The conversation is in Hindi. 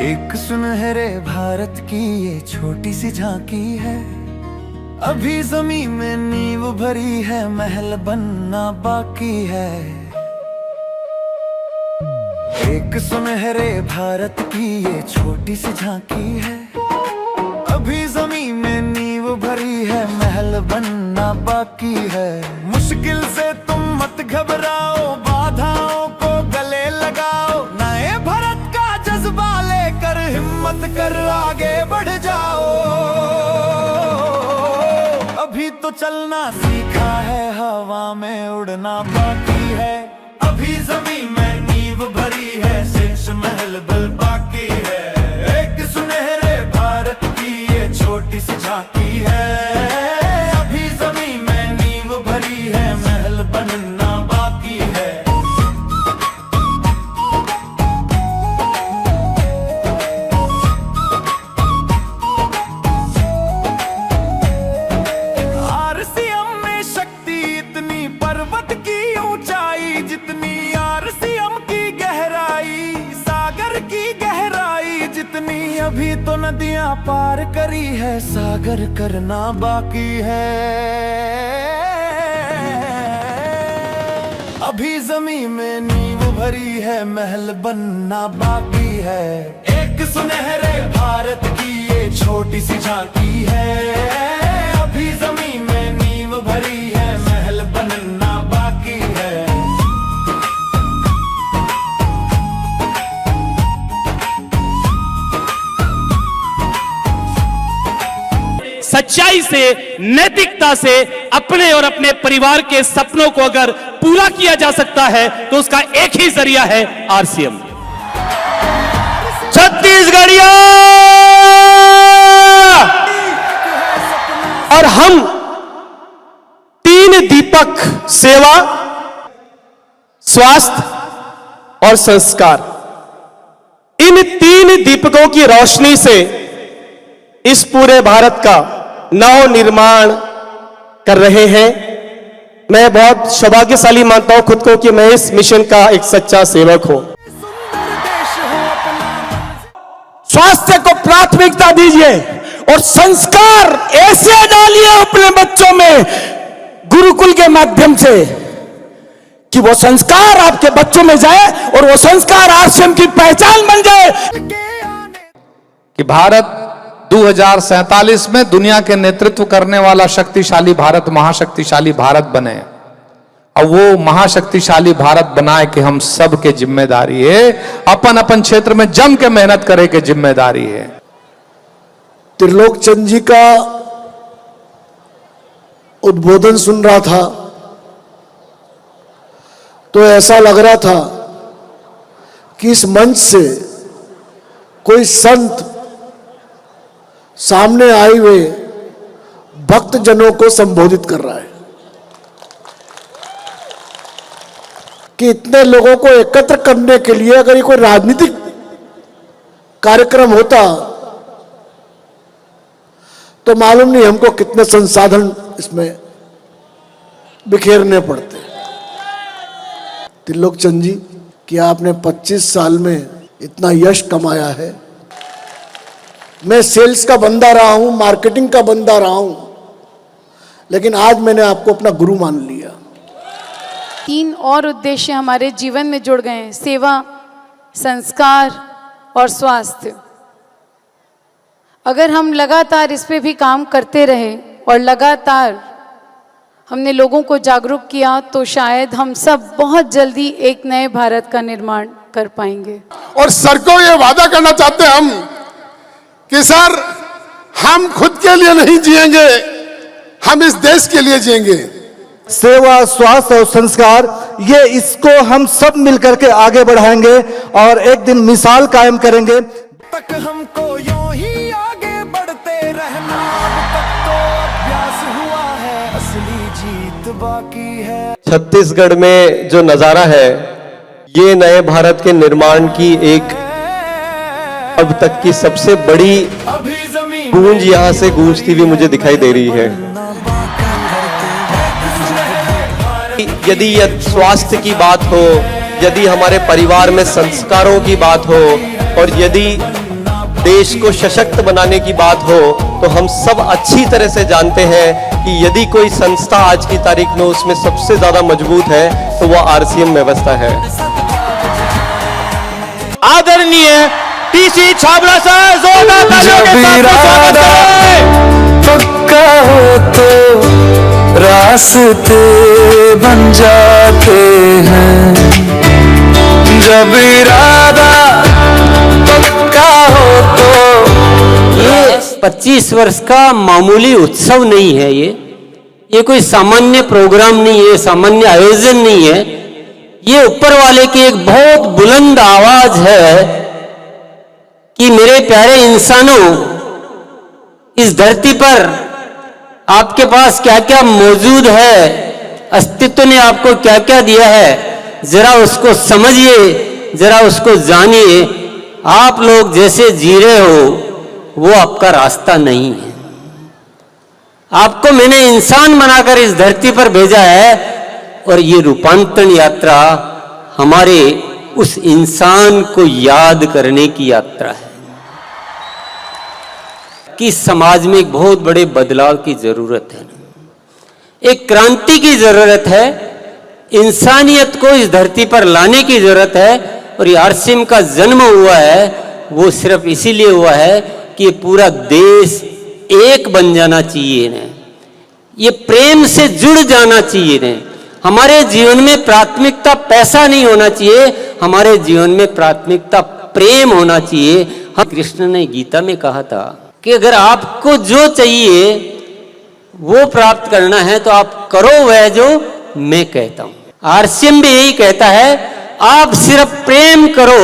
एक सुनहरे भारत की ये छोटी सी झांकी है। अभी जमीन में नींव भरी है, महल बनना बाकी है। एक सुनहरे भारत की ये छोटी सी झांकी है। अभी जमीन में नींव भरी है, महल बनना बाकी है। मुश्किल से तुम मत घबराओ, बाधाओं को गले लगाओ। नए भारत का जज्बा लेकर हिम्मत कर आगे बढ़ जाओ। अभी तो चलना सीखा है, हवा में उड़ना बाकी है। अभी जमीन में नींव भरी है, शेष महल बल बाकी है। एक सुनहरे भारत की ये छोटी सी झांकी है। अभी जमीन में नींव भरी है, महल बनना बाकी है। आरसीएम में शक्ति इतनी, पर्वत की ऊंचाई जितनी। आरसीएम की गहराई, सागर की गहराई जितनी। अभी तो नदियां पार करी है, सागर करना बाकी है। अभी जमीन में नींव भरी है, महल बनना बाकी है। एक सुनहरे भारत की ये छोटी सी झांकी है। अभी जमीन में नींव भरी है, महल बनना बाकी है। सच्चाई से, नैतिकता से अपने और अपने परिवार के सपनों को अगर पूरा किया जा सकता है तो उसका एक ही जरिया है आरसीएम। छत्तीसगढ़िया और हम तीन दीपक, सेवा, स्वास्थ्य और संस्कार, इन तीन दीपकों की रोशनी से इस पूरे भारत का नव निर्माण कर रहे हैं। मैं बहुत सौभाग्यशाली मानता हूं खुद को कि मैं इस मिशन का एक सच्चा सेवक हूं। स्वास्थ्य को प्राथमिकता दीजिए और संस्कार ऐसे डालिए अपने बच्चों में गुरुकुल के माध्यम से कि वो संस्कार आपके बच्चों में जाए और वो संस्कार आरसीएम की पहचान बन जाए कि भारत 2047 में दुनिया के नेतृत्व करने वाला शक्तिशाली भारत, महाशक्तिशाली भारत बने। और वो महाशक्तिशाली भारत बनाए कि हम सब के जिम्मेदारी है, अपन अपन क्षेत्र में जम के मेहनत करे के जिम्मेदारी है। त्रिलोक चंद जी का उद्बोधन सुन रहा था तो ऐसा लग रहा था कि इस मंच से कोई संत सामने आए हुए भक्त जनों को संबोधित कर रहा है कि इतने लोगों को एकत्र करने के लिए अगर ये कोई राजनीतिक कार्यक्रम होता तो मालूम नहीं हमको कितने संसाधन इसमें बिखेरने पड़ते। त्रिलोक चंद जी, कि आपने 25 साल में इतना यश कमाया है। मैं सेल्स का बंदा रहा हूं, मार्केटिंग का बंदा रहा हूं, लेकिन आज मैंने आपको अपना गुरु मान लिया। 3 और उद्देश्य हमारे जीवन में जुड़ गए हैं: सेवा, संस्कार और स्वास्थ्य। अगर हम लगातार इस पे भी काम करते रहे और लगातार हमने लोगों को जागरूक किया तो शायद हम सब बहुत जल्दी एक नए भारत का निर्माण कर पाएंगे। और सर को ये वादा करना चाहते हैं हम कि सर, हम खुद के लिए नहीं जिएंगे, हम इस देश के लिए जिएंगे। सेवा, स्वास्थ्य और संस्कार, ये इसको हम सब मिलकर के आगे बढ़ाएंगे और एक दिन मिसाल कायम करेंगे। तक हमको यूं ही आगे बढ़ते रहना, अब तक तो अभ्यास हुआ है, असली जीत बाकी है। छत्तीसगढ़ में जो नजारा है, ये नए भारत के निर्माण की एक अब तक की सबसे बड़ी गूंज यहां से गूंजती हुई मुझे दिखाई दे रही है। यदि स्वास्थ्य की बात हो, यदि हमारे परिवार में संस्कारों की बात हो और यदि देश को सशक्त बनाने की बात हो तो हम सब अच्छी तरह से जानते हैं कि यदि कोई संस्था आज की तारीख में उसमें सबसे ज्यादा मजबूत है तो वो आरसीएम व्यवस्था है। आदरणीय टीसी छाबड़ा साहब जोरदार तालियों के साथ स्वागत करें। पक्का हो तो रास्ते बन जाते हैं, जब इरादा पक्का हो तो। ये 25 वर्ष का मामूली उत्सव नहीं है, ये कोई सामान्य प्रोग्राम नहीं है, सामान्य आयोजन नहीं है। ये ऊपर वाले की एक बहुत बुलंद आवाज है कि मेरे प्यारे इंसानों, इस धरती पर आपके पास क्या क्या मौजूद है, अस्तित्व ने आपको क्या क्या दिया है, जरा उसको समझिए, जरा उसको जानिए। आप लोग जैसे जी रहे हो वो आपका रास्ता नहीं है। आपको मैंने इंसान बनाकर इस धरती पर भेजा है और ये रूपांतरण यात्रा हमारे उस इंसान को याद करने की यात्रा है कि समाज में एक बहुत बड़े बदलाव की जरूरत है, एक क्रांति की जरूरत है, इंसानियत को इस धरती पर लाने की जरूरत है। और ये आरसीएम का जन्म हुआ है वो सिर्फ इसीलिए हुआ है कि ये पूरा देश एक बन जाना चाहिए ना, ये प्रेम से जुड़ जाना चाहिए ना। हमारे जीवन में प्राथमिकता पैसा नहीं होना चाहिए, हमारे जीवन में प्राथमिकता प्रेम होना चाहिए। हम कृष्ण ने गीता में कहा था कि अगर आपको जो चाहिए वो प्राप्त करना है तो आप करो वह जो मैं कहता हूं। आरसीएम भी यही कहता है, आप सिर्फ प्रेम करो